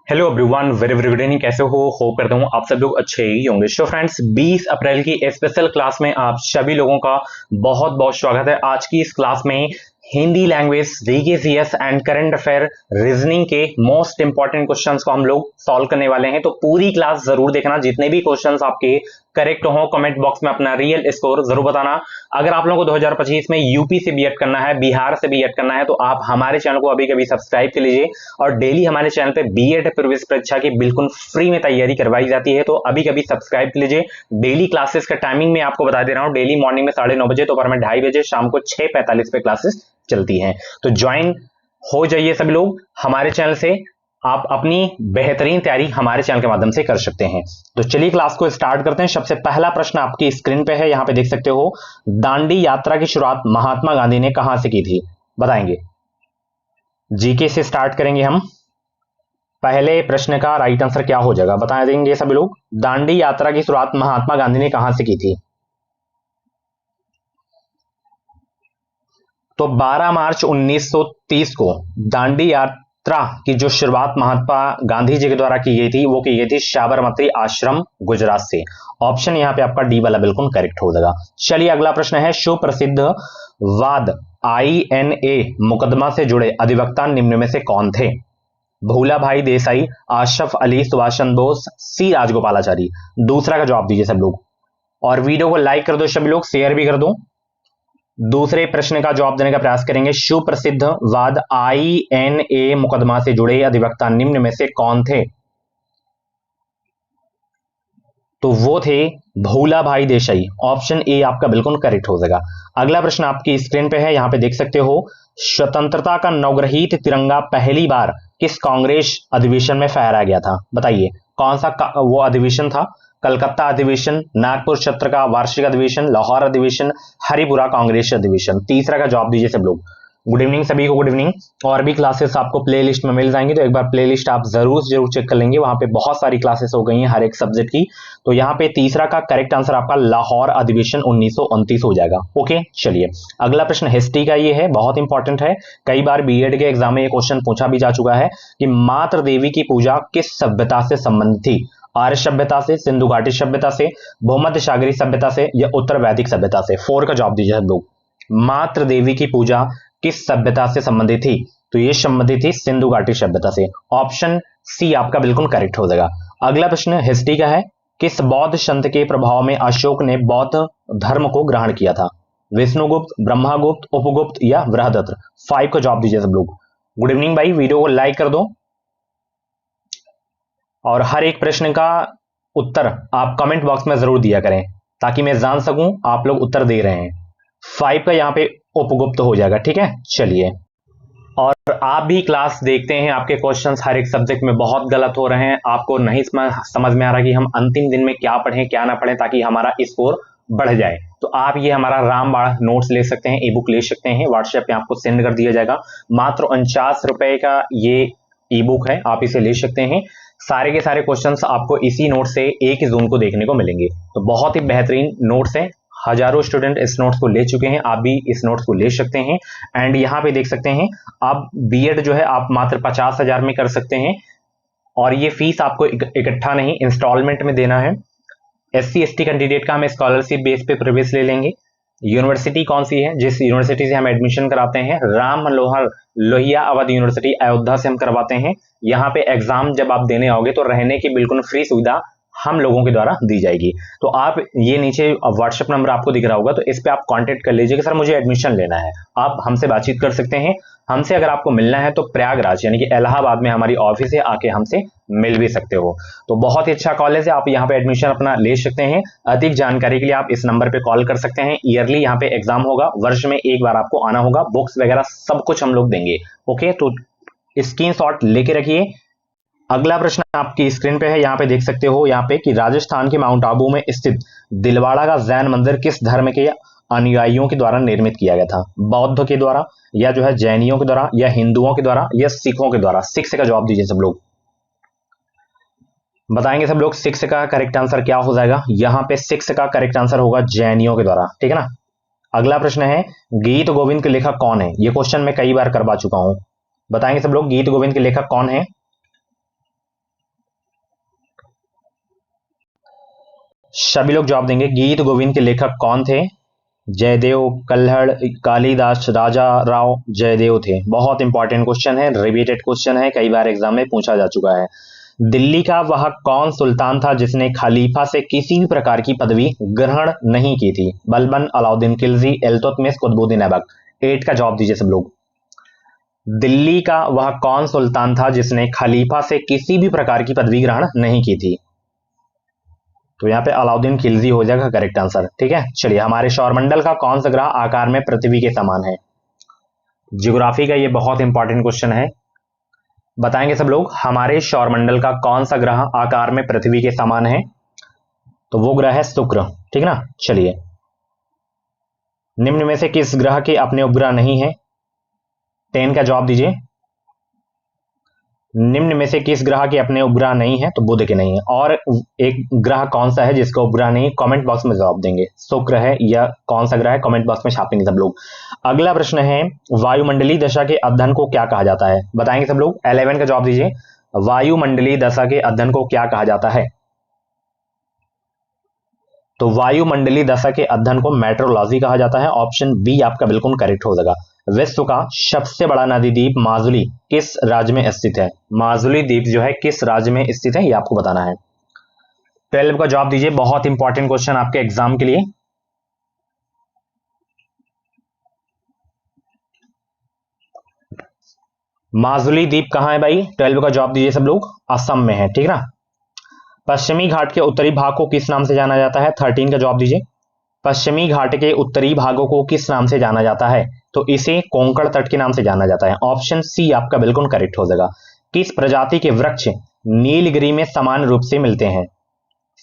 Hello everyone, very very good evening. कैसे हो? Hope करता हूँ आप सब लोग अच्छे ही होंगे। सो फ्रेंड्स, 20 अप्रैल की स्पेशल क्लास में आप सभी लोगों का बहुत बहुत स्वागत है। आज की इस क्लास में Hindi language, GK and current affair, reasoning के मोस्ट इंपॉर्टेंट क्वेश्चंस को हम लोग सॉल्व करने वाले हैं। तो पूरी क्लास जरूर देखना, जितने भी क्वेश्चंस आपके करेक्ट हो कमेंट बॉक्स में अपना रियल स्कोर जरूर बताना। अगर आप लोगों को 2025 में यूपी से बीएड करना है, बिहार से बीएड करना है, तो आप हमारे चैनल को अभी कभी सब्सक्राइब कर लीजिए। और डेली हमारे चैनल पे बीएड प्रवेश परीक्षा की बिल्कुल फ्री में तैयारी करवाई जाती है, तो अभी कभी सब्सक्राइब कर लीजिए। डेली क्लासेस का टाइमिंग मैं आपको बता दे रहा हूँ। डेली मॉर्निंग में 9:30 बजे, दोपहर में 2:30 बजे, शाम को 6:45 पे क्लासेस चलती हैं। तो ज्वाइन हो जाइए सभी लोग हमारे चैनल से। आप अपनी बेहतरीन तैयारी हमारे चैनल के माध्यम से कर सकते हैं। तो चलिए क्लास को स्टार्ट करते हैं। सबसे पहला प्रश्न आपकी स्क्रीन पे है, यहां पे देख सकते हो। दांडी यात्रा की शुरुआत महात्मा गांधी ने कहां से की थी? बताएंगे। जीके से स्टार्ट करेंगे हम। पहले प्रश्न का राइट आंसर क्या हो जाएगा बता देंगे सभी लोग। दांडी यात्रा की शुरुआत महात्मा गांधी ने कहां से की थी? तो 12 मार्च 1930 को दांडी यात्रा की जो शुरुआत महात्मा गांधी जी के द्वारा की गई थी, वो की गई थी साबरमती आश्रम, गुजरात से। ऑप्शन यहां पे आपका डी वाला बिल्कुल करेक्ट हो जाएगा। चलिए अगला प्रश्न है, सुप्रसिद्ध वाद INA मुकदमा से जुड़े अधिवक्ता निम्न में से कौन थे? भूला भाई देसाई, आशरफ अली, सुभाष चंद्र बोस, सी राजगोपालाचारी। दूसरा का जवाब दीजिए सब लोग, और वीडियो को लाइक कर दो सभी लोग, शेयर भी कर दो। दूसरे प्रश्न का जवाब देने का प्रयास करेंगे। सुप्रसिद्ध वाद INA मुकदमा से जुड़े अधिवक्ता निम्न में से कौन थे? तो वो थे भूला भाई देसाई। ऑप्शन ए आपका बिल्कुल करेक्ट हो जाएगा। अगला प्रश्न आपकी स्क्रीन पे है, यहां पे देख सकते हो। स्वतंत्रता का नवग्रहित तिरंगा पहली बार किस कांग्रेस अधिवेशन में फहराया गया था? बताइए कौन सा वो अधिवेशन था? कलकत्ता अधिवेशन, नागपुर सत्र का वार्षिक अधिवेशन, लाहौर अधिवेशन, हरिपुरा कांग्रेस अधिवेशन। तीसरा का जवाब दीजिए सब लोग। गुड इवनिंग सभी को, गुड इवनिंग। और भी क्लासेस आपको प्लेलिस्ट में मिल जाएंगी, तो एक बार प्लेलिस्ट आप जरूर चेक कर लेंगे। वहां पे बहुत सारी क्लासेस हो गई हैं हर एक सब्जेक्ट की। तो यहाँ पे तीसरा का करेक्ट आंसर आपका लाहौर अधिवेशन 1929 हो जाएगा। ओके, चलिए अगला प्रश्न हिस्ट्री का ये है, बहुत इंपॉर्टेंट है। कई बार बीएड के एग्जाम में ये क्वेश्चन पूछा भी जा चुका है कि मातृ देवी की पूजा किस सभ्यता से संबंधित थी? आर्य सभ्यता से, सिंधु घाटी सभ्यता से, भूमध्य सागरीय सभ्यता से, या उत्तर वैदिक सभ्यता से? 4 का जवाब दीजिए सब लोग। मातृ देवी की पूजा किस सभ्यता से संबंधित थी? तो ये संबंधित थी सिंधु घाटी सभ्यता से। ऑप्शन सी आपका बिल्कुल करेक्ट हो जाएगा। अगला प्रश्न हिस्ट्री का है, किस बौद्ध संत के प्रभाव में अशोक ने बौद्ध धर्म को ग्रहण किया था? विष्णुगुप्त, ब्रह्मगुप्त, उपगुप्त, या बृहदत्त? 5 का जवाब दीजिए सब लोग। गुड इवनिंग भाई, वीडियो को लाइक कर दो, और हर एक प्रश्न का उत्तर आप कमेंट बॉक्स में जरूर दिया करें, ताकि मैं जान सकूं आप लोग उत्तर दे रहे हैं। 5 का यहाँ पे उपगुप्त हो जाएगा, ठीक है। चलिए, और आप भी क्लास देखते हैं, आपके क्वेश्चंस हर एक सब्जेक्ट में बहुत गलत हो रहे हैं। आपको नहीं समझ में आ रहा कि हम अंतिम दिन में क्या पढ़ें क्या ना पढ़ें, ताकि हमारा स्कोर बढ़ जाए। तो आप ये हमारा रामबाण नोट्स ले सकते हैं, ई बुक ले सकते हैं, व्हाट्सएप पे आपको सेंड कर दिया जाएगा। मात्र 49 रुपए का ये ई बुक है, आप इसे ले सकते हैं। सारे के सारे क्वेश्चंस आपको इसी नोट से 1 जून को देखने को मिलेंगे। तो बहुत ही बेहतरीन नोट्स है, हजारों स्टूडेंट इस नोट्स को ले चुके हैं, आप भी इस नोट्स को ले सकते हैं। एंड यहाँ पे देख सकते हैं, आप बीएड जो है आप मात्र 50,000 में कर सकते हैं, और ये फीस आपको इकट्ठा नहीं, इंस्टॉलमेंट में देना है। SC ST कैंडिडेट का हम स्कॉलरशिप बेस पे प्रवेश ले लेंगे। यूनिवर्सिटी कौन सी है? जिस यूनिवर्सिटी से हम एडमिशन कराते हैं, राम मनोहर लोहिया अवध यूनिवर्सिटी अयोध्या से हम करवाते हैं। यहाँ पे एग्जाम जब आप देने आओगे तो रहने की बिल्कुल फ्री सुविधा हम लोगों के द्वारा दी जाएगी। तो आप ये नीचे व्हाट्सएप नंबर आपको दिख रहा होगा, तो इस पे आप कांटेक्ट कर लीजिए कि सर मुझे एडमिशन लेना है। आप हमसे बातचीत कर सकते हैं। हमसे अगर आपको मिलना है तो प्रयागराज यानी कि इलाहाबाद में हमारी ऑफिस है, आके हमसे मिल भी सकते हो। तो बहुत ही अच्छा कॉलेज है, आप यहाँ पे एडमिशन अपना ले सकते हैं। अधिक जानकारी के लिए आप इस नंबर पे कॉल कर सकते हैं। ईयरली यहाँ पे एग्जाम होगा, वर्ष में एक बार आपको आना होगा। बुक्स वगैरह सब कुछ हम लोग देंगे। ओके, तो स्क्रीनशॉट लेके रखिए। अगला प्रश्न आपकी स्क्रीन पे है, यहाँ पे देख सकते हो यहाँ पे कि राजस्थान के माउंट आबू में स्थित दिलवाड़ा का जैन मंदिर किस धर्म के अनुयायियों के द्वारा निर्मित किया गया था? बौद्ध के द्वारा, या जो है जैनियों के द्वारा, या हिंदुओं के द्वारा, या सिखों के द्वारा? 6 का जवाब दीजिए सब लोग। बताएंगे सब लोग 6 का करेक्ट आंसर क्या हो जाएगा। यहाँ पे 6 का करेक्ट आंसर होगा जैनियों के द्वारा, ठीक है ना। अगला प्रश्न है, गीत गोविंद के लेखक कौन है? ये क्वेश्चन मैं कई बार करवा चुका हूं। बताएंगे सब लोग, गीत गोविंद के लेखक कौन है? सभी लोग जवाब देंगे। गीत गोविंद के लेखक कौन थे? जयदेव, कल्हड़, कालिदास, राजा राव जयदेव थे। बहुत इंपॉर्टेंट क्वेश्चन है, रिपीटेड क्वेश्चन है, कई बार एग्जाम में पूछा जा चुका है। दिल्ली का वह कौन सुल्तान था जिसने खलीफा से किसी भी प्रकार की पदवी ग्रहण नहीं की थी? बलबन, अलाउद्दीन खिलजी, इल्तुतमिश, कुतुबुद्दीन ऐबक। 8 का जवाब दीजिए सब लोग। दिल्ली का वह कौन सुल्तान था जिसने खलीफा से किसी भी प्रकार की पदवी ग्रहण नहीं की थी? तो यहां पे अलाउद्दीन खिलजी हो जाएगा करेक्ट आंसर। ठीक है, चलिए, हमारे सौरमंडल का कौन सा ग्रह आकार में पृथ्वी के समान है? ज्योग्राफी का ये बहुत इंपॉर्टेंट क्वेश्चन है, बताएंगे सब लोग। हमारे सौरमंडल का कौन सा ग्रह आकार में पृथ्वी के समान है? तो वो ग्रह है शुक्र। ठीक ना, चलिए, निम्न में से किस ग्रह के अपने उपग्रह नहीं है? 10 का जवाब दीजिए। निम्न में से किस ग्रह के अपने उपग्रह नहीं है? तो बुध के नहीं है। और एक ग्रह कौन सा है जिसका उपग्रह नहीं? कमेंट बॉक्स में जवाब देंगे। शुक्र है या कौन सा ग्रह है, कमेंट बॉक्स में छापेंगे सब लोग। अगला प्रश्न है, वायुमंडलीय दशा के अध्ययन को क्या कहा जाता है? बताएंगे सब लोग। 11 का जवाब दीजिए। वायुमंडलीय दशा के अध्ययन को क्या कहा जाता है? तो वायुमंडलीय दशा के अध्ययन को मेट्रोलॉजी कहा जाता है। ऑप्शन बी आपका बिल्कुल करेक्ट हो जाएगा। विश्व का सबसे बड़ा नदी द्वीप माजुली किस राज्य में स्थित है? माजुली द्वीप जो है किस राज्य में स्थित है, ये आपको बताना है। 12 का जवाब दीजिए। बहुत इंपॉर्टेंट क्वेश्चन आपके एग्जाम के लिए। माजुली द्वीप कहां है भाई? 12 का जवाब दीजिए सब लोग। असम में है। ठीक ना। पश्चिमी घाट के उत्तरी भाग को किस नाम से जाना जाता है? 13 का जवाब दीजिए। पश्चिमी घाट के उत्तरी भागों को किस नाम से जाना जाता है? तो इसे कोंकण तट के नाम से जाना जाता है। ऑप्शन सी आपका बिल्कुल करेक्ट हो जाएगा। किस प्रजाति के वृक्ष नीलगिरी में समान रूप से मिलते हैं?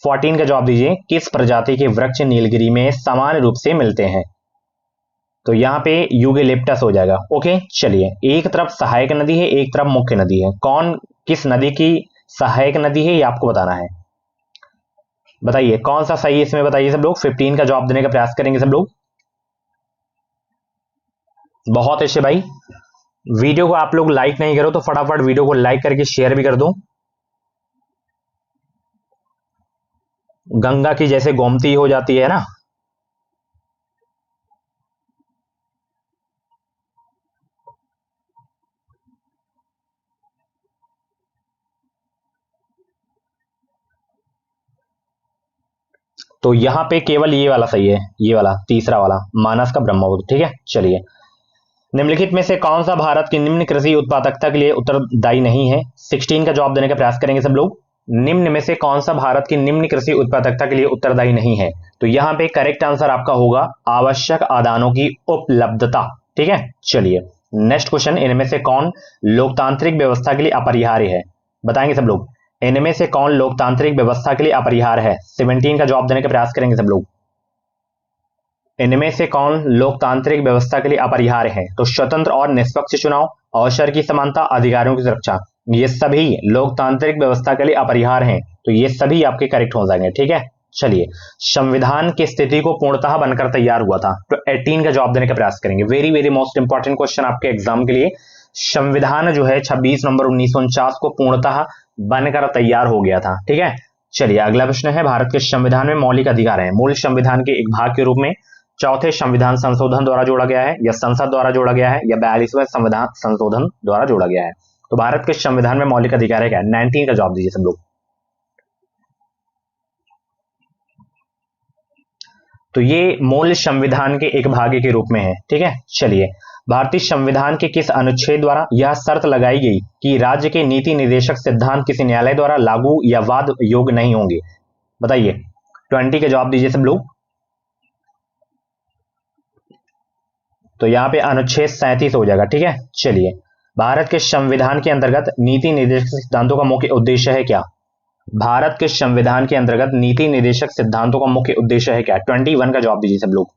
14 का जवाब दीजिए। किस प्रजाति के वृक्ष नीलगिरी में समान रूप से मिलते हैं? तो यहां पे यूकेलिप्टस हो जाएगा। ओके, चलिए, एक तरफ सहायक नदी है, एक तरफ मुख्य नदी है। कौन किस नदी की सहायक नदी है, ये आपको बताना है। बताइए कौन सा सही है इसमें, बताइए सब लोग। 15 का जवाब देने का प्रयास करेंगे सब लोग। बहुत अच्छे भाई। वीडियो को आप लोग लाइक नहीं करो तो फटाफट वीडियो को लाइक करके शेयर भी कर दो। गंगा की जैसे गोमती हो जाती है ना। तो यहां पे केवल ये वाला सही है, ये वाला तीसरा वाला, मानस का ब्रह्मपुत्र। ठीक है, चलिए, निम्नलिखित में से कौन सा भारत की निम्न कृषि उत्पादकता के लिए उत्तरदायी नहीं है? 16 का जवाब देने का प्रयास करेंगे सब लोग। निम्न में से कौन सा भारत की निम्न कृषि उत्पादकता के लिए उत्तरदायी नहीं है? तो यहां पे करेक्ट आंसर आपका होगा आवश्यक आदानों की उपलब्धता। ठीक है, चलिए, नेक्स्ट क्वेश्चन, इनमें से कौन लोकतांत्रिक व्यवस्था के लिए अपरिहार्य है? बताएंगे सब लोग। इनमें से कौन लोकतांत्रिक व्यवस्था के लिए अपरिहार्य है? 17 का जवाब देने का प्रयास करेंगे सब लोग। इनमें से कौन लोकतांत्रिक व्यवस्था के लिए अपरिहार्य है? तो स्वतंत्र और निष्पक्ष चुनाव, अवसर की समानता, अधिकारियों की सुरक्षा, ये सभी लोकतांत्रिक व्यवस्था के लिए अपरिहार्य हैं। तो ये सभी आपके करेक्ट हो जाएंगे। ठीक है, चलिए, संविधान की स्थिति को पूर्णतः बनकर तैयार हुआ था? तो 18 का जवाब देने का प्रयास करेंगे। Very very most important question आपके एग्जाम के लिए। संविधान जो है 26 नवंबर 1949 को पूर्णतः बनकर तैयार हो गया था। ठीक है, चलिए, अगला प्रश्न है, भारत के संविधान में मौलिक अधिकार है मूल संविधान के एक भाग के रूप में चौथे संविधान संशोधन द्वारा जोड़ा गया है, या संसद द्वारा जोड़ा गया है, या 42वें संविधान संशोधन द्वारा जोड़ा गया है? तो भारत के संविधान में मौलिक अधिकार है क्या? 19 का जवाब दीजिए सब लोग। तो ये मूल संविधान के एक भाग के रूप में है। ठीक है, चलिए, भारतीय संविधान के किस अनुच्छेद द्वारा यह शर्त लगाई गई कि राज्य के नीति निर्देशक सिद्धांत किसी न्यायालय द्वारा लागू या वाद योग्य नहीं होंगे? बताइए, 20 का जवाब दीजिए सब लोग। तो यहां पे अनुच्छेद 37 हो जाएगा। ठीक है, चलिए, भारत के संविधान के अंतर्गत नीति निर्देशक सिद्धांतों का मुख्य उद्देश्य है क्या? भारत के संविधान के अंतर्गत नीति निर्देशक सिद्धांतों का मुख्य उद्देश्य है क्या? 21 का जवाब दीजिए सब लोग।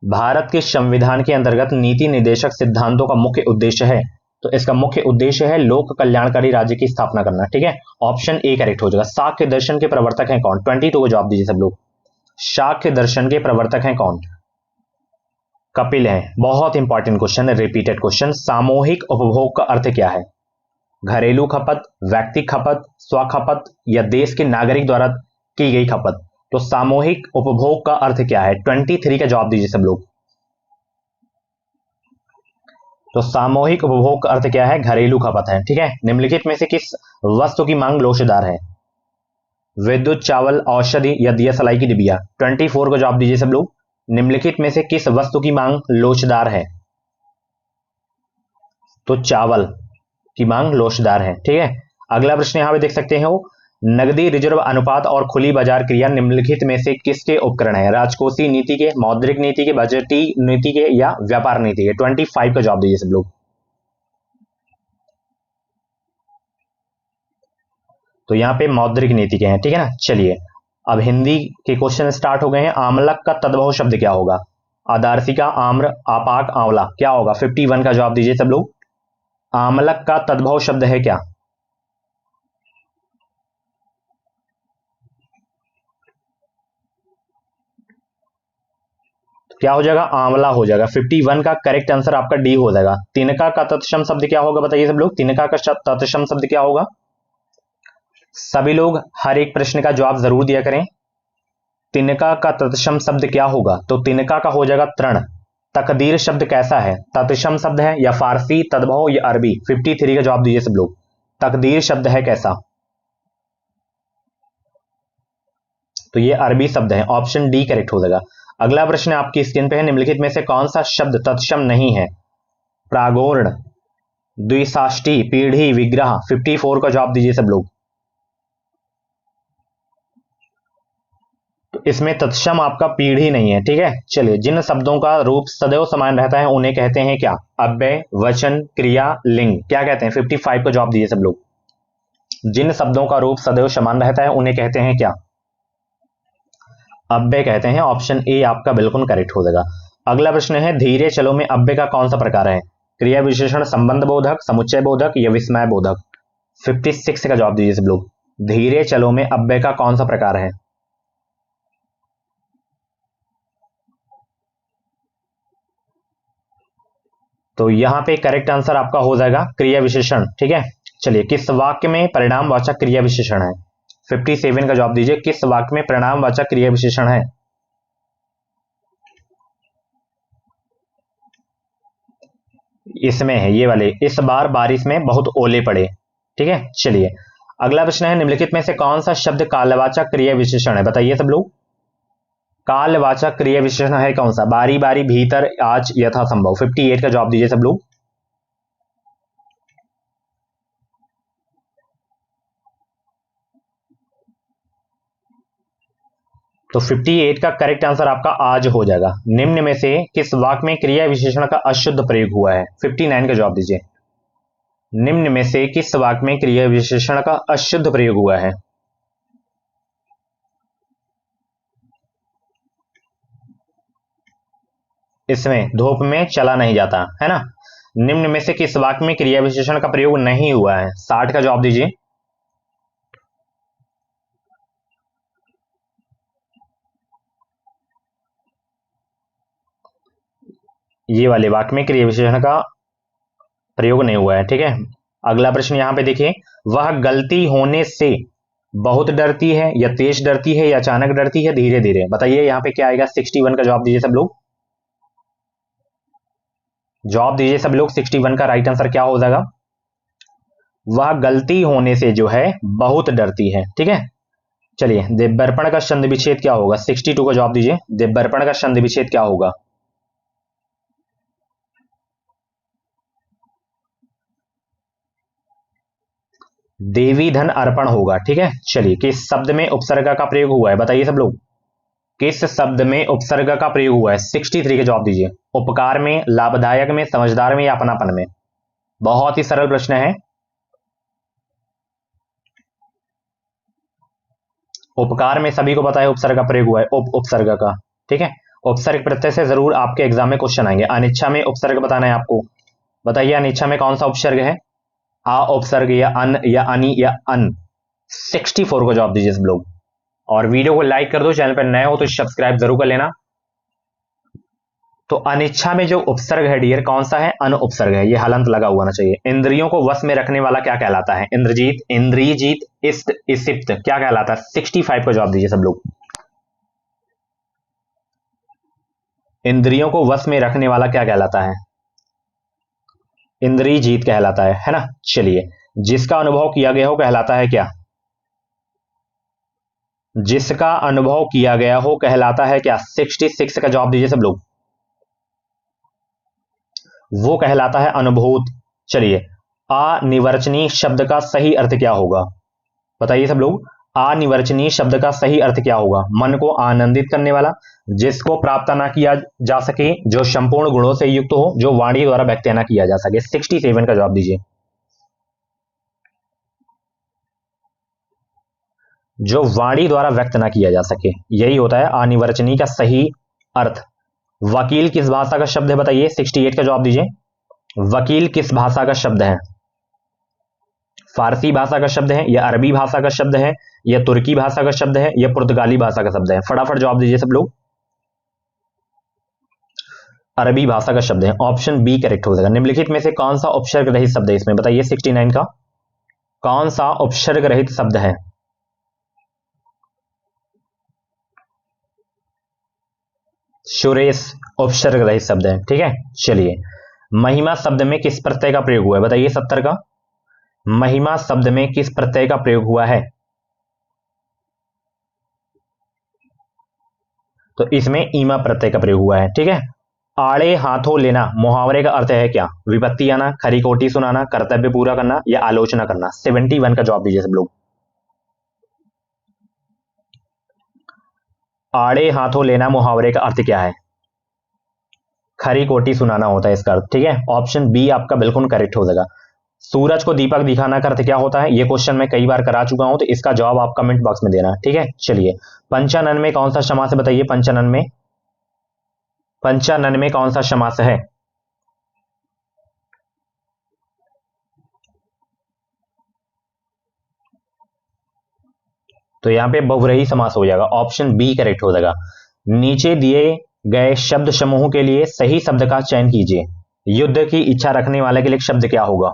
भारत के संविधान के अंतर्गत नीति निर्देशक सिद्धांतों का मुख्य उद्देश्य है, तो इसका मुख्य उद्देश्य है लोक कल्याणकारी राज्य की स्थापना करना। ठीक है, ऑप्शन ए करेक्ट हो जाएगा। शाक्य दर्शन के प्रवर्तक हैं कौन? 22 को जवाब दीजिए सब लोग। शाक्य दर्शन के प्रवर्तक हैं कौन? कपिल हैं। बहुत इंपॉर्टेंट क्वेश्चन है, रिपीटेड क्वेश्चन। सामूहिक उपभोग का अर्थ क्या है? घरेलू खपत, व्यक्ति खपत, स्वखपत या देश के नागरिक द्वारा की गई खपत। तो सामूहिक उपभोग का अर्थ क्या है? 23 का जवाब दीजिए सब लोग। तो सामूहिक उपभोग का अर्थ क्या है? घरेलू खपत है। ठीक है, निम्नलिखित में से किस वस्तु की मांग लोचदार है? विद्युत, चावल, औषधि या दिया सलाई की डिबिया। 24 का जवाब दीजिए सब लोग। निम्नलिखित में से किस वस्तु की मांग लोचदार है? तो चावल की मांग लोचदार है। ठीक है, अगला प्रश्न यहां पे देख सकते हैं, वो नगदी रिजर्व अनुपात और खुली बाजार क्रिया निम्नलिखित में से किसके उपकरण है? राजकोषीय नीति के, मौद्रिक नीति के, बजटीय नीति के या व्यापार नीति के। 25 का जवाब दीजिए सब लोग। तो यहां पे मौद्रिक नीति के हैं। ठीक है ना, चलिए अब हिंदी के क्वेश्चन स्टार्ट हो गए हैं। आमलक का तद्भव शब्द क्या होगा? आदर्शिका, आम्र, आपाक, आंवला, क्या होगा? 51 का जवाब दीजिए सब लोग। आमलक का तद्भव शब्द है क्या? क्या हो जाएगा? आंवला हो जाएगा। 51 का करेक्ट आंसर आपका डी हो जाएगा। तिनका का तत्सम शब्द क्या होगा? बताइए सब लोग, तिनका का तत्सम शब्द क्या होगा? सभी लोग हर एक प्रश्न का जवाब जरूर दिया करें। तिनका का तत्सम शब्द क्या होगा? तो तिनका का हो जाएगा तृण। तकदीर शब्द कैसा है? तत्सम शब्द है या फारसी, तद्भव या अरबी? 53 का जवाब दीजिए सब लोग। तकदीर शब्द है कैसा? तो ये अरबी शब्द है। ऑप्शन डी करेक्ट हो जाएगा। अगला प्रश्न आपकी स्क्रीन पे है, निम्नलिखित में से कौन सा शब्द तत्सम नहीं है? प्रागोर्ण, द्विसाष्टी, पीढ़ी, विग्रह। 54 का जवाब दीजिए सब लोग। तो इसमें तत्सम आपका पीढ़ी नहीं है। ठीक है, चलिए जिन शब्दों का रूप सदैव समान रहता है उन्हें कहते हैं क्या? अव्यय, वचन, क्रिया, लिंग। क्या कहते हैं? 55 का जवाब दीजिए सब लोग। जिन शब्दों का रूप सदैव समान रहता है उन्हें कहते हैं क्या? अव्यय कहते हैं। ऑप्शन ए आपका बिल्कुल करेक्ट हो जाएगा। अगला प्रश्न है, धीरे चलो में अव्यय का कौन सा प्रकार है? क्रिया विशेषण, संबंध बोधक, समुच्चय बोधक या विस्मय बोधक? 56 का जवाब दीजिए सब लोग। धीरे चलो में अव्यय का कौन सा प्रकार है? तो यहां पे करेक्ट आंसर आपका हो जाएगा क्रिया विशेषण। ठीक है, चलिए किस वाक्य में परिणामवाचक क्रिया विशेषण है? 57 का जवाब दीजिए। किस वाक्य में परिणामवाचक क्रिया विशेषण है? इसमें है ये वाले, इस बार बारिश में बहुत ओले पड़े। ठीक है, चलिए अगला प्रश्न है, निम्नलिखित में से कौन सा शब्द कालवाचक क्रिया विशेषण है? बताइए सब लोग। कालवाचक क्रिया विशेषण है कौन सा? बारी बारी, भीतर, आज, यथासंभव। 58 का जवाब दीजिए सब लोग। तो 58 का करेक्ट आंसर आपका आज हो जाएगा। निम्न में से किस वाक्य में क्रिया विशेषण का अशुद्ध प्रयोग हुआ है? 59 का जवाब दीजिए। निम्न में से किस वाक्य में क्रिया विशेषण का अशुद्ध प्रयोग हुआ है? इसमें धूप में चला नहीं जाता है ना। निम्न में से किस वाक्य में क्रिया विशेषण का प्रयोग नहीं हुआ है? 60 का जवाब दीजिए। ये वाले वाक्य में क्रिया विशेषण का प्रयोग नहीं हुआ है। ठीक है, अगला प्रश्न यहां पे देखिए, वह गलती होने से बहुत डरती है या तेज डरती है या अचानक डरती है, धीरे धीरे? बताइए यहां पे क्या आएगा? 61 का जवाब दीजिए सब लोग। जवाब दीजिए सब लोग। 61 का राइट आंसर क्या हो जाएगा? वह गलती होने से जो है बहुत डरती है। ठीक है, चलिए दिव्यर्पण का संधि विच्छेद क्या होगा? 62 का जवाब दीजिए। दिव्यर्पण का संधि विच्छेद क्या होगा? देवी धन अर्पण होगा। ठीक है, चलिए किस शब्द में उपसर्ग का प्रयोग हुआ है? बताइए सब लोग। किस शब्द में उपसर्ग का प्रयोग हुआ है? 63 का जवाब दीजिए। उपकार में, लाभदायक में, समझदार में या अपनापन में? बहुत ही सरल प्रश्न है। उपकार में सभी को पता है उपसर्ग का प्रयोग हुआ है, उपसर्ग का। ठीक है, उपसर्ग प्रत्यय से जरूर आपके एग्जाम में क्वेश्चन आएंगे। अनिच्छा में उपसर्ग बताना है आपको। बताइए अनिच्छा में कौन सा उपसर्ग है? आ उपसर्ग या अन या अनि या अन? 64 को जवाब दीजिए सब लोग। और वीडियो को लाइक कर दो, चैनल पर नए हो तो सब्सक्राइब जरूर कर लेना। तो अनिच्छा में जो उपसर्ग है डियर कौन सा है? अनुपसर्ग है, ये हलंत लगा हुआ ना चाहिए। इंद्रियों को वश में रखने वाला क्या कहलाता है? इंद्रजीत, इंद्रियजीत, इष्ट, इसिप्त क्या कहलाता है? 65 का जवाब दीजिए सब लोग। इंद्रियों को वश में रखने वाला क्या कहलाता है? इंद्रियजीत कहलाता है ना। चलिए, जिसका अनुभव किया गया हो कहलाता है क्या? जिसका अनुभव किया गया हो कहलाता है क्या? 66 का जवाब दीजिए सब लोग। वो कहलाता है अनुभूत। चलिए, अनिर्वचनीय शब्द का सही अर्थ क्या होगा? बताइए सब लोग, अनिर्वचनीय शब्द का सही अर्थ क्या होगा? मन को आनंदित करने वाला, जिसको प्राप्त ना किया जा सके, जो संपूर्ण गुणों से युक्त हो, जो वाणी द्वारा व्यक्त ना किया जा सके। 67 का जवाब दीजिए। जो वाणी द्वारा व्यक्त ना किया जा सके, यही होता है अनिर्वचनीय का सही अर्थ। वकील किस भाषा का शब्द है? बताइए, 68 का जवाब दीजिए। वकील किस भाषा का शब्द है? फारसी भाषा का शब्द है, या अरबी भाषा का शब्द है, या तुर्की भाषा का शब्द है, या पुर्तगाली भाषा का शब्द है? फटाफट जवाब दीजिए सब लोग। अरबी भाषा का शब्द है, ऑप्शन बी करेक्ट हो जाएगा। निम्नलिखित में से कौन सा उपसर्ग रहित शब्द है इसमें? बताइए 69 का कौन सा उपसर्ग रहित शब्द है? सुरेश उपसर्ग रहित शब्द है, ठीक है। चलिए, महिमा शब्द में किस प्रत्यय का प्रयोग हुआ है? बताइए 70 का महिमा शब्द में किस प्रत्यय का प्रयोग हुआ है? तो इसमें ईमा प्रत्यय का प्रयोग हुआ है, ठीक है। आड़े हाथों लेना मुहावरे का अर्थ है क्या? विपत्ति आना, खरी खोटी सुनाना, कर्तव्य पूरा करना, या आलोचना करना। 71 का जवाब दीजिए सब लोग। आड़े हाथों लेना मुहावरे का अर्थ क्या है? खरी कोटी सुनाना होता है इसका अर्थ, ठीक है। ऑप्शन बी आपका बिल्कुल करेक्ट हो जाएगा। सूरज को दीपक दिखाना का अर्थ क्या होता है? ये क्वेश्चन मैं कई बार करा चुका हूं, तो इसका जवाब आप कमेंट बॉक्स में देना, ठीक है। चलिए, पंचानन में कौन सा समास है? बताइए, पंचानन में कौन सा समास है? तो यहां पे बहुव्रीहि समास हो जाएगा, ऑप्शन बी करेक्ट हो जाएगा। नीचे दिए गए शब्द समूह के लिए सही शब्द का चयन कीजिए। युद्ध की इच्छा रखने वाले के लिए शब्द क्या होगा?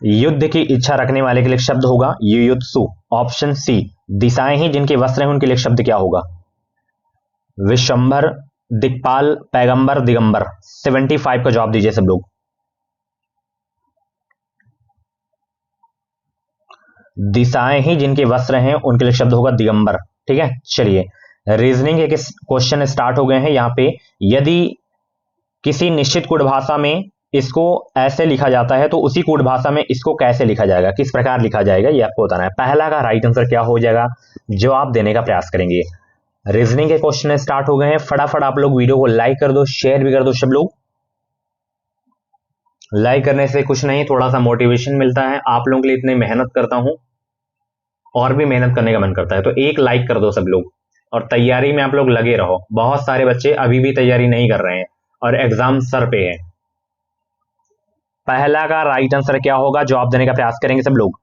युद्ध की इच्छा रखने वाले के लिए शब्द होगा युयुत्सु, ऑप्शन सी। दिशाएं ही जिनके वस्त्र हैं उनके लिए शब्द क्या होगा? विश्वंभर, दिक्पाल, पैगंबर, दिगंबर। 75 का जवाब दीजिए सब लोग। दिशाएं ही जिनके वस्त्र हैं उनके लिए शब्द होगा दिगंबर, ठीक है। चलिए, रीजनिंग के क्वेश्चन स्टार्ट हो गए हैं। यहां पे यदि किसी निश्चित कोड भाषा में इसको ऐसे लिखा जाता है तो उसी कोड भाषा में इसको कैसे लिखा जाएगा, किस प्रकार लिखा जाएगा, ये आपको बताना है। पहला का राइट आंसर क्या हो जाएगा, जवाब देने का प्रयास करेंगे। रीजनिंग के क्वेश्चन स्टार्ट हो गए हैं। फटाफट आप लोग वीडियो को लाइक कर दो, शेयर भी कर दो सब लोग। लाइक करने से कुछ नहीं, थोड़ा सा मोटिवेशन मिलता है। आप लोगों के लिए इतनी मेहनत करता हूं, और भी मेहनत करने का मन करता है। तो एक लाइक कर दो सब लोग, और तैयारी में आप लोग लगे रहो। बहुत सारे बच्चे अभी भी तैयारी नहीं कर रहे हैं और एग्जाम सर पे है। पहला का राइट आंसर क्या होगा, जवाब देने का प्रयास करेंगे सब लोग।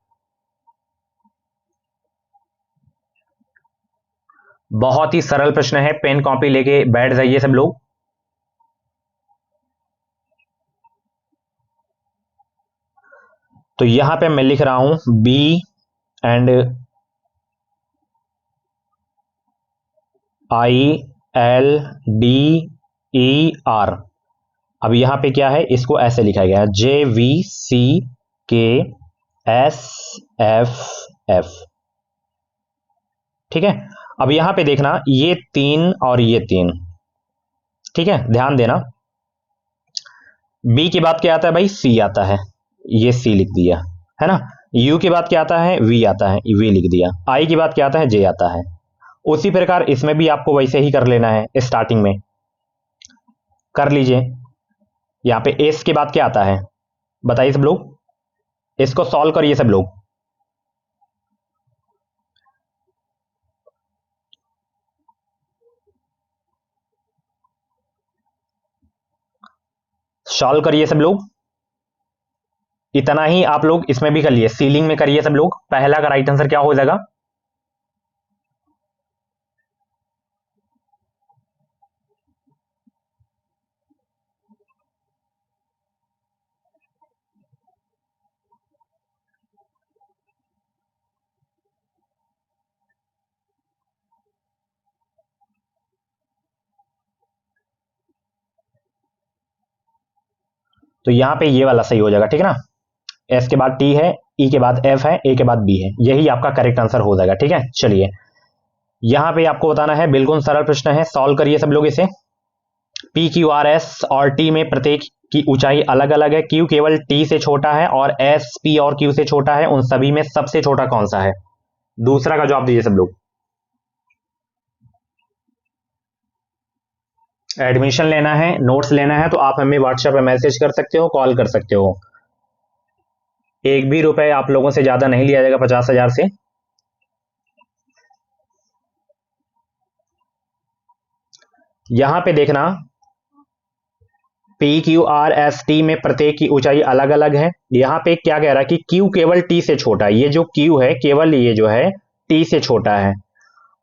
बहुत ही सरल प्रश्न है, पेन कॉपी लेके बैठ जाइए सब लोग। तो यहां पे मैं लिख रहा हूं बी एंड ILDER। अब यहां पे क्या है, इसको ऐसे लिखा गया है JVCKSFF, ठीक है। अब यहां पे देखना, ये 3 और ये 3, ठीक है, ध्यान देना। बी के बाद क्या आता है भाई? सी आता है, ये सी लिख दिया है ना। यू के बाद क्या आता है? वी आता है, वी लिख दिया। आई के बाद क्या आता है? जे आता है। उसी प्रकार इसमें भी आपको वैसे ही कर लेना है, स्टार्टिंग में कर लीजिए। यहां पे एस के बाद क्या आता है? बताइए सब लोग, इसको सॉल्व करिए सब लोग। सॉल्व करिए सब लोग। इतना ही आप लोग इसमें भी कर लिए, सीलिंग में करिए सब लोग। पहला का राइट आंसर क्या हो जाएगा? तो यहां पे ये वाला सही हो जाएगा, ठीक है ना। एस के बाद टी है, ई के बाद एफ है, ए के बाद बी है, यही आपका करेक्ट आंसर हो जाएगा, ठीक है। चलिए यहां पे आपको बताना है, बिल्कुल सरल प्रश्न है, सॉल्व करिए सब लोग इसे। पी क्यू आर एस और टी में प्रत्येक की ऊंचाई अलग अलग है, क्यू केवल टी से छोटा है और एस पी और क्यू से छोटा है, उन सभी में सबसे छोटा कौन सा है? दूसरा का जवाब दीजिए सब लोग। एडमिशन लेना है, नोट्स लेना है, तो आप हमें व्हाट्सएप पे मैसेज कर सकते हो, कॉल कर सकते हो। एक भी रुपए आप लोगों से ज्यादा नहीं लिया जाएगा 50,000 से। यहां पे देखना, P Q R S T में प्रत्येक की ऊंचाई अलग अलग है। यहां पे क्या कह रहा है कि क्यू केवल टी से छोटा है, ये जो क्यू है केवल ये जो है टी से छोटा है,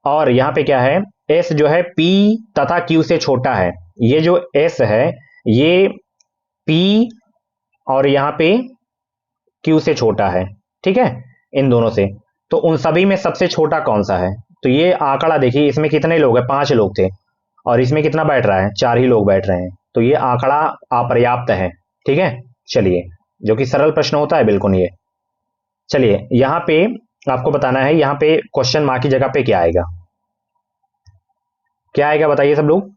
और यहां पे क्या है, एस जो है पी तथा क्यू से छोटा है। ये जो एस है ये पी और यहां पे क्यू से छोटा है, ठीक है, इन दोनों से। तो उन सभी में सबसे छोटा कौन सा है? तो ये आंकड़ा देखिए, इसमें कितने लोग हैं, 5 लोग थे, और इसमें कितना बैठ रहा है, 4 ही लोग बैठ रहे हैं, तो ये आंकड़ा अपर्याप्त है, ठीक है। चलिए, जो कि सरल प्रश्न होता है बिल्कुल ये। चलिए यहां पे आपको बताना है, यहां पे क्वेश्चन मार्क की जगह पे क्या आएगा, क्या आएगा बताइए सब लोग।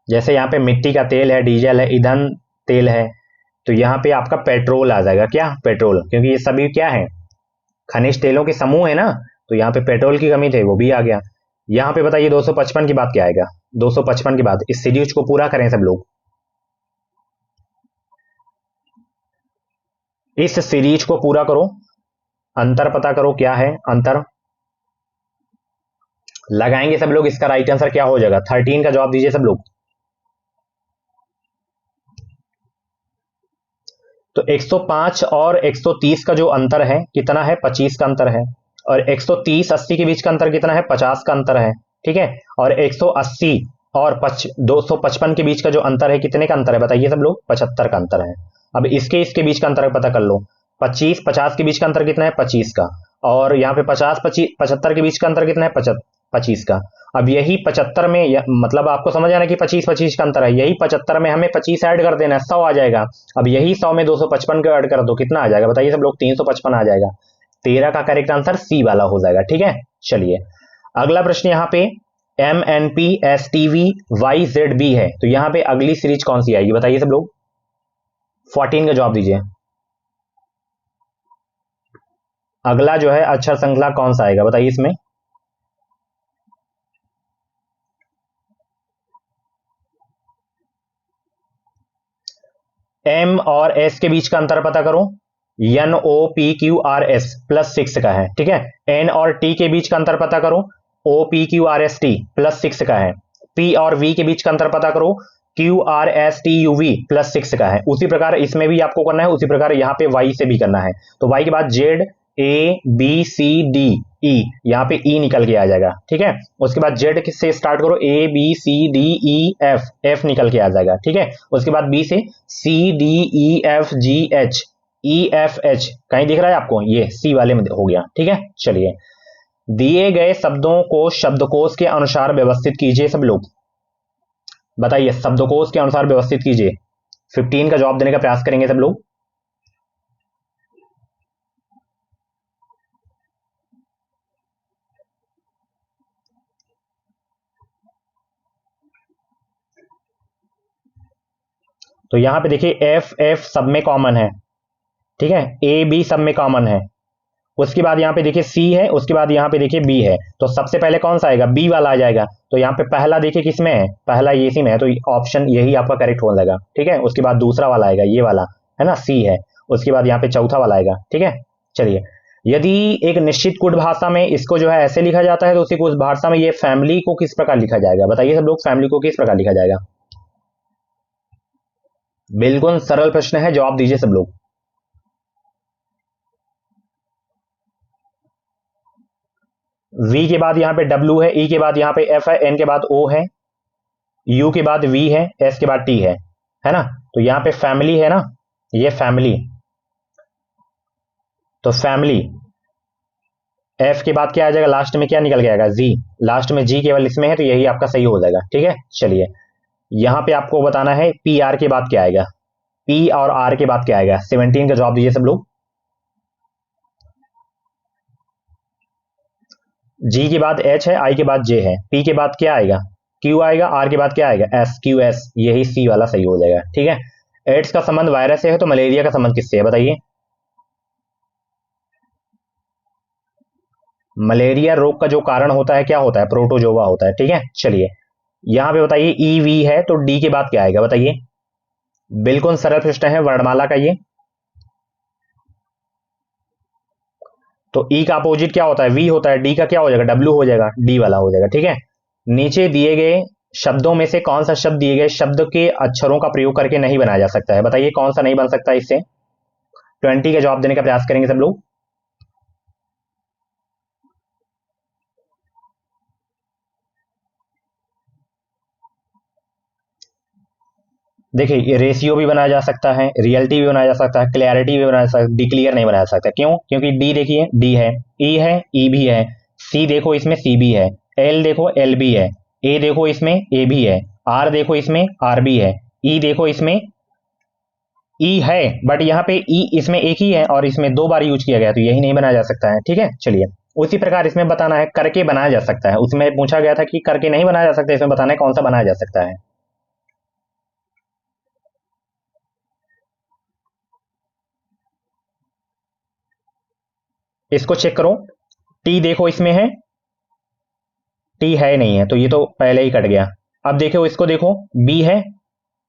जैसे यहां पे मिट्टी का तेल है, डीजल है, ईंधन तेल है, तो यहां पे आपका पेट्रोल आ जाएगा। क्या? पेट्रोल, क्योंकि ये सभी क्या है, खनिज तेलों के समूह है ना, तो यहां पे पेट्रोल की कमी थे, वो भी आ गया। यहां पे बताइए 255 की बात क्या आएगा, 255 की बात, इस सीरीज को पूरा करें सब लोग, इस सीरीज को पूरा करो, अंतर पता करो क्या है अंतर, लगाएंगे सब लोग, इसका राइट आंसर क्या हो जाएगा, 13 का जवाब दीजिए सब लोग। तो 105 और 130 का जो अंतर है कितना है, 25 का अंतर है, और 130 80 के बीच का अंतर कितना है, 50 का अंतर है, ठीक है। और 180 और 255 के बीच का जो अंतर है कितने का अंतर है बताइए सब लोग, 75 का अंतर है। अब इसके बीच का अंतर पता कर लो, 25 50 के बीच का अंतर कितना है, 25 का, और यहाँ पे 50 25 75 के बीच का अंतर कितना है, 25 का। अब यही 75 में मतलब आपको समझ आना कि 25 का अंतर है, यही 75 में हमें 25 ऐड कर देना है, 100 आ जाएगा। अब यही 100 में 255 को ऐड कर दो, कितना आ जाएगा बताइए सब लोग, 355 आ जाएगा। 13 का करेक्ट आंसर सी वाला हो जाएगा, ठीक है। चलिए अगला प्रश्न, यहाँ पे M N P S T V Y Z B है, तो यहाँ पे अगली सीरीज कौन सी आएगी बताइए सब लोग, 14 का जवाब दीजिए। अगला जो है अक्षर श्रृंखला कौन सा आएगा बताइए इसमें, एम और एस के बीच का अंतर पता करो, N O P Q R S +6 का है, ठीक है। एन और टी के बीच का अंतर पता करो, O P Q R S T +6 का है। पी और वी के बीच का अंतर पता करो, Q R S T U V +6 का है। उसी प्रकार इसमें भी आपको करना है, उसी प्रकार यहाँ पे वाई से भी करना है। तो वाई के बाद Z A B C D E, यहाँ पे ई निकल के आ जाएगा, ठीक है। उसके बाद जेड से स्टार्ट करो, A B C D E F, F निकल के आ जाएगा, ठीक है। उसके बाद बी से C D E F G H, E F H कहीं दिख रहा है आपको, ये सी वाले में हो गया, ठीक है। चलिए दिए गए शब्दों को शब्दकोश के अनुसार व्यवस्थित कीजिए सब लोग, बताइए शब्दकोश के अनुसार व्यवस्थित कीजिए। 15 का जवाब देने का प्रयास करेंगे सब लोग। तो यहां पे देखिए एफ एफ सब में कॉमन है, ठीक है, ए बी सब में कॉमन है। उसके बाद यहाँ पे देखिए सी है, उसके बाद यहाँ पे देखिए बी है, तो सबसे पहले कौन सा आएगा, बी वाला आ जाएगा। तो यहाँ पे पहला देखिए किसमें है, पहला ये इसी में है, तो ऑप्शन यही आपका करेक्ट हो जाएगा, ठीक है। उसके बाद दूसरा वाला आएगा, ये वाला है ना, सी है। उसके बाद यहाँ पे चौथा वाला आएगा, ठीक है। चलिए यदि एक निश्चित कुट भाषा में इसको जो है ऐसे लिखा जाता है, तो उसी कुछ भाषा में ये फैमिली को किस प्रकार लिखा जाएगा बताइए सब लोग, फैमिली को किस प्रकार लिखा जाएगा। बिल्कुल सरल प्रश्न है, जवाब दीजिए सब लोग। वी के बाद यहाँ पे डब्ल्यू है, ई के बाद यहाँ पे एफ है, एन के बाद ओ है, यू के बाद वी है, एस के बाद टी है ना। तो यहाँ पे फैमिली है ना, ये फैमिली, तो फैमिली एफ के बाद क्या आ जाएगा, लास्ट में क्या निकल के आएगा, जी। लास्ट में जी केवल इसमें है तो यही आपका सही हो जाएगा। ठीक है, चलिए यहां पे आपको बताना है पी आर के बाद क्या आएगा, पी और आर के बाद क्या आएगा। 17 का जवाब दीजिए सब लोग। जी के बाद एच है, आई के बाद जे है, पी के बाद क्या आएगा, क्यू आएगा, आर के बाद क्या आएगा, एस, क्यू एस, यही सी वाला सही हो जाएगा। ठीक है, एड्स का संबंध वायरस से है तो मलेरिया का संबंध किससे है बताइए। मलेरिया रोग का जो कारण होता है क्या होता है, प्रोटोजोवा होता है। ठीक है, चलिए यहां पे बताइए ई वी है तो डी के बाद क्या आएगा बताइए। बिल्कुल सरल प्रश्न है वर्णमाला का ये। तो ई का अपोजिट क्या होता है, वी होता है, डी का क्या हो जाएगा, डब्ल्यू हो जाएगा, डी वाला हो जाएगा। ठीक है, नीचे दिए गए शब्दों में से कौन सा शब्द दिए गए शब्द के अक्षरों का प्रयोग करके नहीं बनाया जा सकता है बताइए, कौन सा नहीं बन सकता इससे। 20 का जवाब देने का प्रयास करेंगे सब लोग। देखिए ये रेशियो भी बनाया जा सकता है, रियलिटी भी बनाया जा सकता है, क्लैरिटी भी बनाया जा सकता है, डिक्लियर नहीं बनाया जा सकता। क्यों, क्योंकि डी देखिए डी है ई भी है, सी देखो इसमें सी भी है, एल देखो एल भी है, ए देखो इसमें ए भी है, आर देखो इसमें आर भी है, ई देखो इसमें ई है, बट यहाँ पे ई इसमें एक ही है और इसमें 2 बार यूज किया गया तो यही नहीं बनाया जा सकता है। ठीक है, चलिए उसी प्रकार इसमें बताना है करके बनाया जा सकता है, उसमें पूछा गया था कि करके नहीं बनाया जा सकता, इसमें बताना है कौन सा बनाया जा सकता है। इसको चेक करो, टी देखो इसमें है, टी है नहीं है तो ये तो पहले ही कट गया। अब देखो इसको देखो, बी है,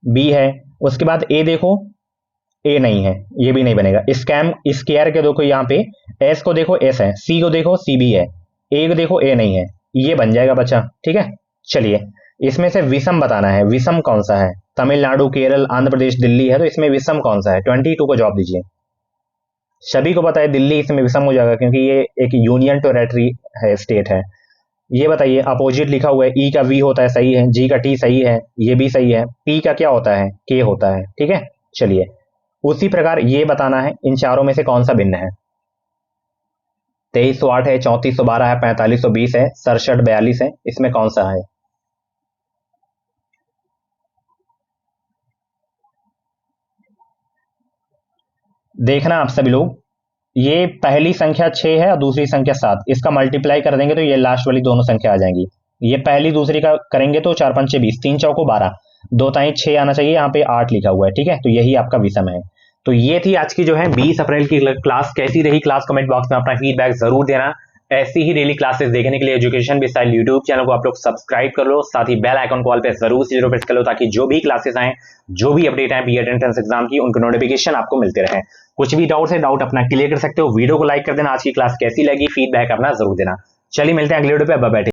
बी है, उसके बाद ए देखो, ए नहीं है, ये भी नहीं बनेगा। स्कैम स्केयर के देखो यहाँ पे, एस को देखो एस है, सी को देखो सी भी है, ए को देखो ए नहीं है, ये बन जाएगा बच्चा। ठीक है, चलिए इसमें से विषम बताना है, विषम कौन सा है, तमिलनाडु, केरल, आंध्र प्रदेश, दिल्ली है तो इसमें विषम कौन सा है। 22 को जवाब दीजिए। सभी को पता है दिल्ली इसमें विषम हो जाएगा क्योंकि ये एक यूनियन टेरेटरी है, स्टेट है। ये बताइए अपोजिट लिखा हुआ है, ई का वी होता है, सही है, जी का टी सही है, ये भी सही है, पी का क्या होता है, के होता है। ठीक है, चलिए उसी प्रकार ये बताना है इन चारों में से कौन सा भिन्न है। 2308 है, 3412 है, 4520 है, 6742 है, इसमें कौन सा है। देखना आप सभी लोग, ये पहली संख्या 6 है और दूसरी संख्या 7, इसका मल्टीप्लाई कर देंगे तो ये लास्ट वाली दोनों संख्या आ जाएंगी। ये पहली दूसरी का करेंगे तो 4 पंचे 20, 3 चौको 12, 2 ताई 6 आना चाहिए, यहाँ पे 8 लिखा हुआ है। ठीक है, तो यही आपका विषम है। तो ये थी आज की जो है 20 अप्रैल की क्लास। कैसी रही क्लास, कमेंट बॉक्स में अपना फीडबैक जरूर देना। ऐसी ही डेली क्लासेस देखने के लिए एजुकेशन भी स्टाइल यूट्यूब चैनल को आप लोग सब्सक्राइब कर लो, साथ ही बेल आइकन कॉल पे जरूर से जरूर प्रेस कर लो ताकि जो भी क्लासेस आए, जो भी अपडेट आए बी एंट्रेंस एग्जाम की, उनके नोटिफिकेशन आपको मिलते रहे। कुछ भी डाउट है, डाउट अपना क्लियर कर सकते हो। वीडियो को लाइक कर देना, आज की क्लास कैसी लगी फीडबैक अपना जरूर देना। चलिए मिलते हैं अगले वीडियो पे, बाय बाय।